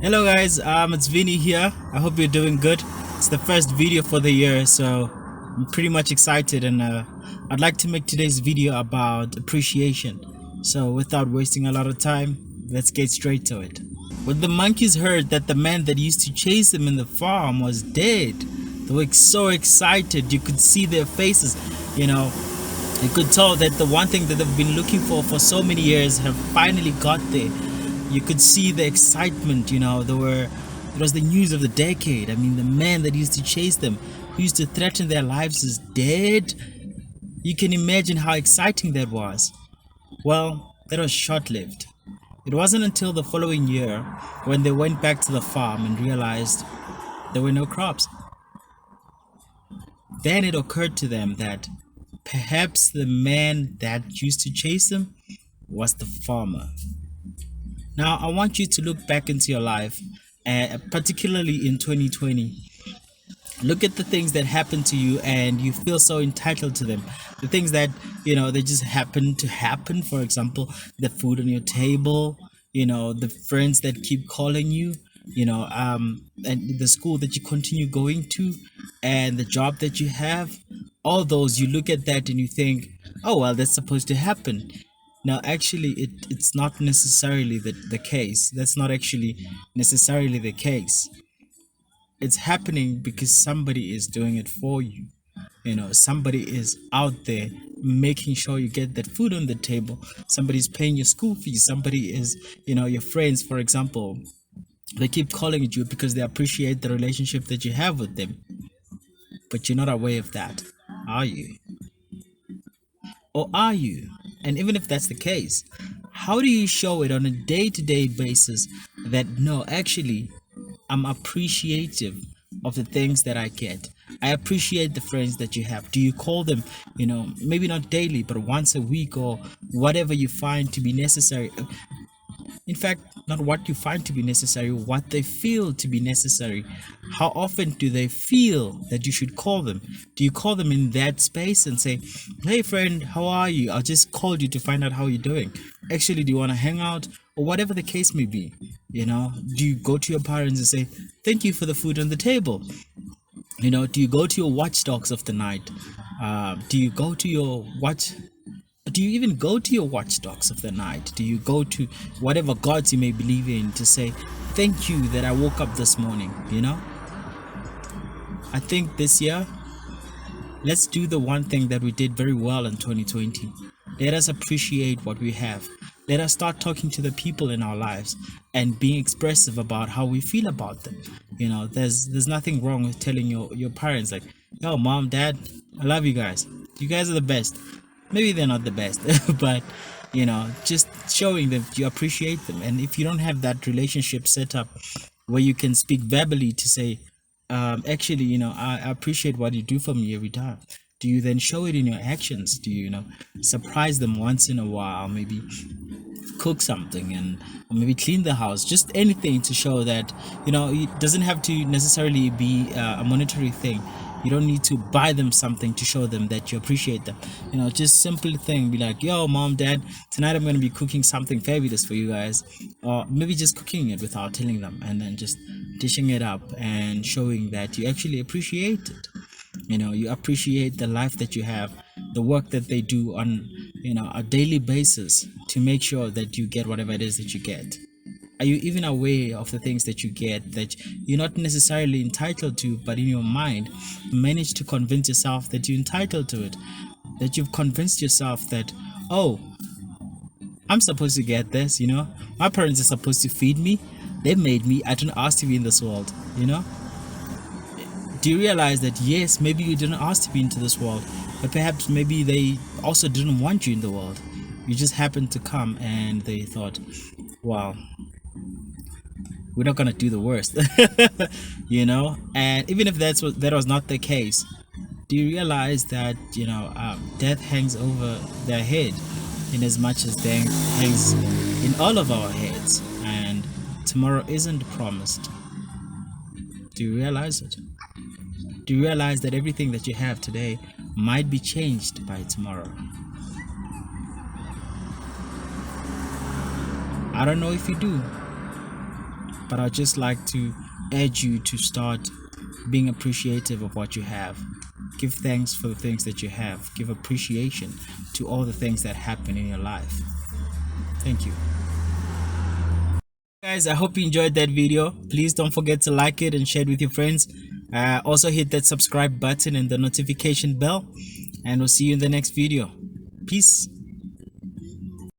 Hello guys, it's Vinny here. I hope you're doing good. It's the first video for the year, so I'm pretty much excited, and I'd like to make today's video about appreciation. So without wasting a lot of time, let's get straight to it. When the monkeys heard that the man that used to chase them in the farm was dead, they were so excited. You could see their faces, you could tell that the one thing that they've been looking for so many years have finally got there. You could see the excitement. It was the news of the decade. I mean, the man that used to chase them, who used to threaten their lives, is dead. You can imagine how exciting that was. Well, that was short-lived. It wasn't until the following year when they went back to the farm and realized there were no crops. Then it occurred to them that perhaps the man that used to chase them was the farmer. Now, I want you to look back into your life, particularly in 2020. Look at the things that happen to you and you feel so entitled to them. The things that, they just happen to happen. For example, the food on your table, the friends that keep calling you, and the school that you continue going to, and the job that you have. All those, you look at that and you think, oh, well, that's supposed to happen. Now, actually, it's not necessarily the case. That's not actually necessarily the case. It's happening because somebody is doing it for you. Somebody is out there making sure you get that food on the table. Somebody's paying your school fees. Somebody is, your friends, for example, they keep calling you because they appreciate the relationship that you have with them. But you're not aware of that, are you? Or are you? And even if that's the case, how do you show it on a day-to-day basis that, no, actually, I'm appreciative of the things that I get? I appreciate the friends that you have. Do you call them, maybe not daily, but once a week, or whatever you find to be necessary? In fact, not what you find to be necessary, what they feel to be necessary. How often do they feel that you should call them? Do you call them in that space and say, hey friend, how are you? I just called you to find out how you're doing. Actually, do you want to hang out? Or whatever the case may be. Do you go to your parents and say, thank you for the food on the table? Do you go to your watchdogs of the night? Do you even go to your watchdogs of the night? Do you go to whatever gods you may believe in to say, thank you that I woke up this morning? I think this year, let's do the one thing that we did very well in 2020. Let us appreciate what we have. Let us start talking to the people in our lives and being expressive about how we feel about them. There's nothing wrong with telling your parents, like, yo, mom, dad, I love you guys. You guys are the best. Maybe they're not the best, but just showing them you appreciate them. And if you don't have that relationship set up where you can speak verbally to say, actually, I appreciate what you do for me every time. Do you then show it in your actions? Do you, surprise them once in a while? Maybe cook something, or maybe clean the house, just anything to show that, it doesn't have to necessarily be a monetary thing. You don't need to buy them something to show them that you appreciate them. Just simple thing, be like, yo, mom, dad, tonight I'm going to be cooking something fabulous for you guys. Or maybe just cooking it without telling them, and then just dishing it up and showing that you actually appreciate it. You appreciate the life that you have, the work that they do on, a daily basis to make sure that you get whatever it is that you get. Are you even aware of the things that you get that you're not necessarily entitled to, but in your mind, you manage to convince yourself that you're entitled to it? That you've convinced yourself that, oh, I'm supposed to get this, my parents are supposed to feed me. They made me. I didn't ask to be in this world, Do you realize that, yes, maybe you didn't ask to be into this world, but perhaps maybe they also didn't want you in the world. You just happened to come and they thought, wow, we're not gonna do the worst. And even if that was not the case, do you realize that death hangs over their head in as much as death hangs in all of our heads, and tomorrow isn't promised? Do you realize it? Do you realize that everything that you have today might be changed by tomorrow? I don't know if you do, but I'd just like to urge you to start being appreciative of what you have. Give thanks for the things that you have. Give appreciation to all the things that happen in your life. Thank you. Guys, I hope you enjoyed that video. Please don't forget to like it and share it with your friends. Also hit that subscribe button and the notification bell, and we'll see you in the next video. Peace.